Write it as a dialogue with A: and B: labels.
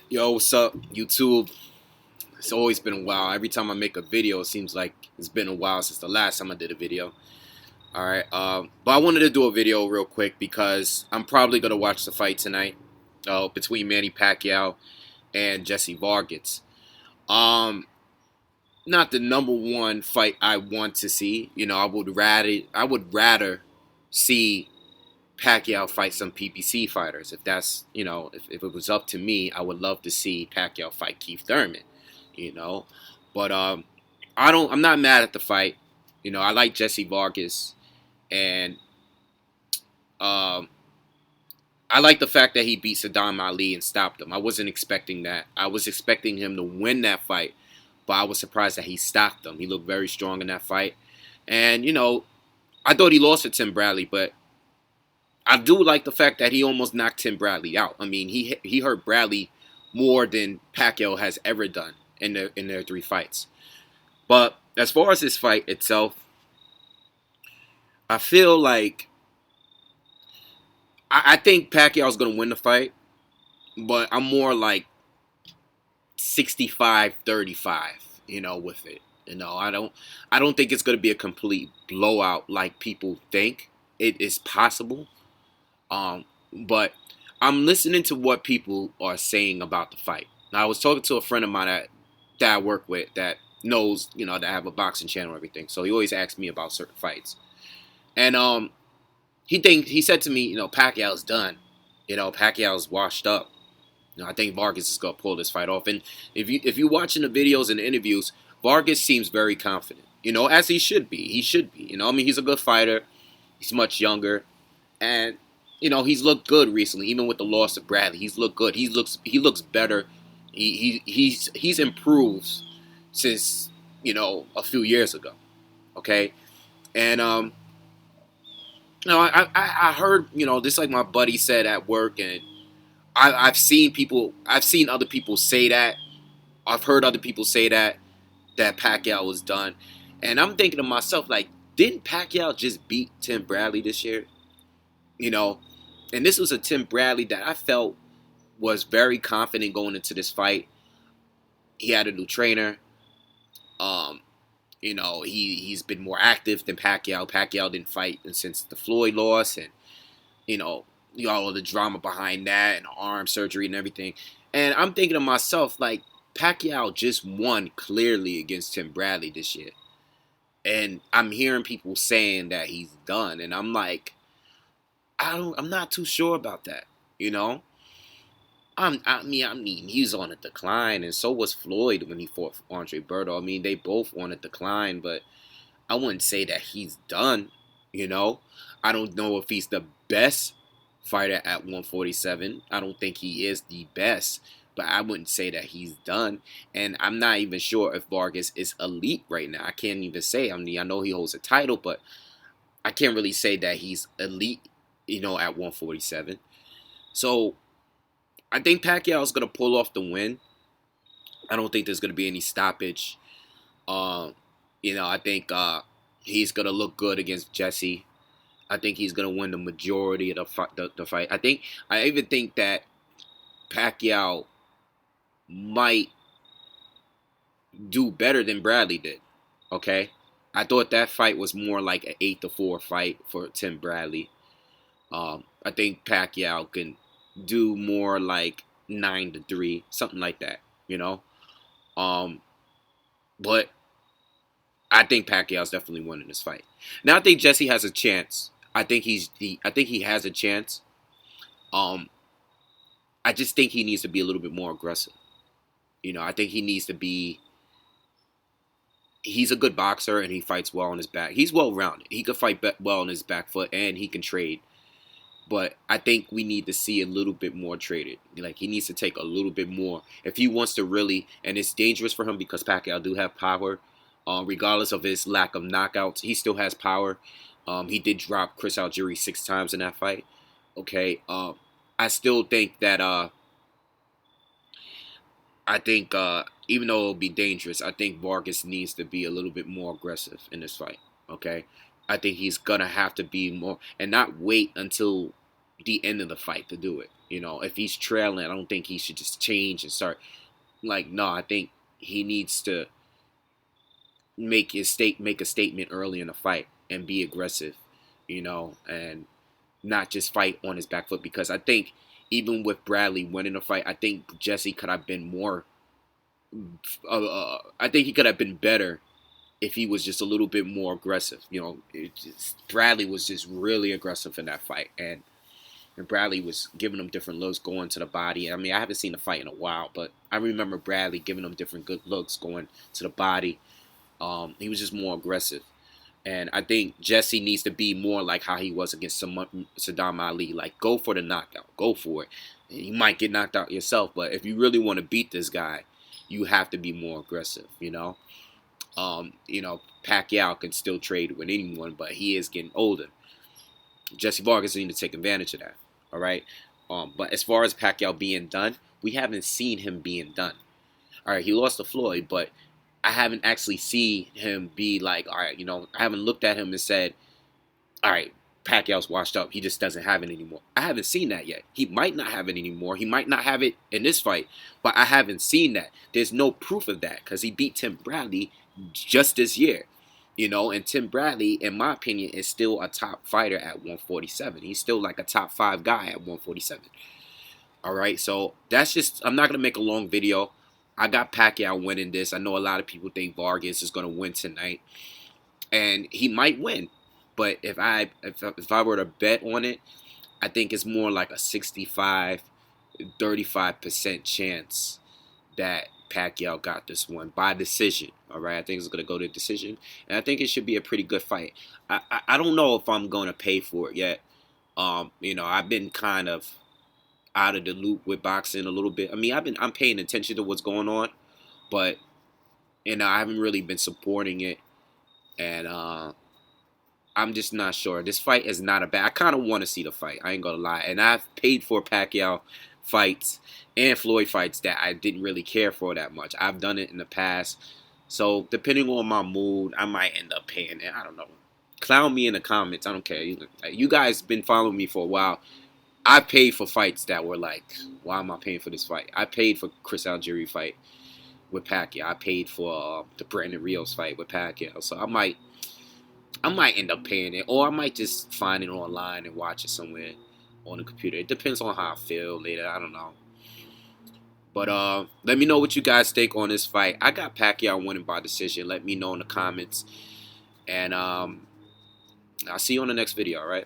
A: Yo, what's up, YouTube? It's always been a while. Every time I make a video, it seems like it's been a while since the last time I did a video. All right, but I wanted to do a video real quick because I'm probably gonna watch the fight tonight, between Manny Pacquiao and Jessie Vargas. Um, Not the number one fight I want to see. I would rather see Pacquiao fight some PBC fighters. If that's, if it was up to me, I would love to see Pacquiao fight Keith Thurman, you know. But I'm not mad at the fight. I like Jessie Vargas, and um, I like the fact that he beat Saddam Ali and stopped him. I wasn't expecting that. I was expecting him to win that fight, but I was surprised that he stopped him. He looked very strong in that fight, and I thought he lost to Tim Bradley, but I do like the fact that he almost knocked Tim Bradley out. I mean, he hurt Bradley more than Pacquiao has ever done in their three fights. But as far as this fight itself, I feel like I think Pacquiao's gonna win the fight, but I'm more like 65-35, with it. I don't think it's gonna be a complete blowout like people think. It is possible. But I'm listening to what people are saying about the fight. Now, I was talking to a friend of mine that I work with that knows, that I have a boxing channel and everything. So he always asks me about certain fights. And he said to me, Pacquiao's done. Pacquiao's washed up. I think Vargas is gonna pull this fight off. And if you're watching the videos and the interviews, Vargas seems very confident. As he should be. He should be. I mean, he's a good fighter. He's much younger, and he's looked good recently. Even with the loss of Bradley, he's looked good. He looks better. He's improved since a few years ago. Okay, and I heard just like my buddy said at work, and I've seen other people say that. I've heard other people say that Pacquiao was done, and I'm thinking to myself, like, didn't Pacquiao just beat Tim Bradley this year? You know, and this was a Tim Bradley that I felt was very confident going into this fight. He had a new trainer. Um, he's been more active than Pacquiao. Pacquiao didn't fight since the Floyd loss, and you know, all of the drama behind that and the arm surgery and everything. And I'm thinking to myself, like, Pacquiao just won clearly against Tim Bradley this year. And I'm hearing people saying that he's done, and I'm like, I'm not too sure about that. You know, I mean, he's on a decline, and so was Floyd when he fought Andre Berto. I mean, they both on a decline, but I wouldn't say that he's done. You know, I don't know if he's the best fighter at 147. I don't think he is the best, but I wouldn't say that he's done. And I'm not even sure if Vargas is elite right now. I can't even say. I mean, I know he holds a title, but I can't really say that he's elite, at 147. So I think Pacquiao is going to pull off the win. I don't think there's going to be any stoppage. I think he's going to look good against Jesse. I think he's going to win the majority of the fight. I even think that Pacquiao might do better than Bradley did. Okay? I thought that fight was more like an 8-4 fight for Tim Bradley. I think Pacquiao can do more like 9-3, something like that, Um, but I think Pacquiao's definitely winning this fight. Now I think Jesse has a chance. I think he has a chance. Um, I just think he needs to be a little bit more aggressive. I think he needs to be. He's a good boxer and he fights well on his back. He's well rounded. He could fight well on his back foot and he can trade. But I think we need to see a little bit more traded. Like, he needs to take a little bit more if he wants to really. And it's dangerous for him because Pacquiao do have power. Regardless of his lack of knockouts, he still has power. He did drop Chris Algieri 6 times in that fight. Okay. I still think that. I think even though it'll be dangerous, I think Vargas needs to be a little bit more aggressive in this fight. Okay. I think he's gonna have to be more and not wait until the end of the fight to do it. You know, if he's trailing, I don't think he should just change and start. Like, no, I think he needs to make a statement early in the fight and be aggressive, you know, and not just fight on his back foot, because I think even with Bradley winning the fight, I think Jesse could have been more. I think he could have been better if he was just a little bit more aggressive. You know, Bradley was just really aggressive in that fight, and Bradley was giving him different looks going to the body. I mean, I haven't seen the fight in a while, but I remember Bradley giving him different good looks going to the body. He was just more aggressive. And I think Jesse needs to be more like how he was against Saddam Ali. Like, go for the knockout. Go for it. You might get knocked out yourself, but if you really want to beat this guy, you have to be more aggressive, you know? Pacquiao can still trade with anyone, but he is getting older. Jessie Vargas needs to take advantage of that, all right? But as far as Pacquiao being done, we haven't seen him being done. All right, he lost to Floyd, but I haven't actually seen him be like, all right, I haven't looked at him and said, all right, Pacquiao's washed up. He just doesn't have it anymore. I haven't seen that yet. He might not have it anymore. He might not have it in this fight, but I haven't seen that. There's no proof of that because he beat Tim Bradley just this year. And Tim Bradley, in my opinion, is still a top fighter at 147. He's still like a top 5 guy at 147. All right, so that's just, I'm not going to make a long video. I got Pacquiao winning this. I know a lot of people think Vargas is going to win tonight, and he might win. But if I were to bet on it, I think it's more like a 65, 35% chance that Pacquiao got this one by decision. All right, I think it's going to go to decision, and I think it should be a pretty good fight. I don't know if I'm going to pay for it yet. I've been kind of out of the loop with boxing a little bit. I mean, I'm paying attention to what's going on, but I haven't really been supporting it, and I'm just not sure. This fight is not a bad. I kind of want to see the fight. I ain't gonna lie, and I've paid for Pacquiao fights and Floyd fights that I didn't really care for that much. I've done it in the past, so depending on my mood, I might end up paying it. I don't know. Clown me in the comments. I don't care. You guys been following me for a while. I paid for fights that were like, why am I paying for this fight? I paid for Chris Algieri fight with Pacquiao. I paid for the Brandon Rios fight with Pacquiao. So I might end up paying it, or I might just find it online and watch it somewhere on the computer. It depends on how I feel later. I don't know. But let me know what you guys think on this fight. I got Pacquiao winning by decision. Let me know in the comments, and I'll see you on the next video. All right.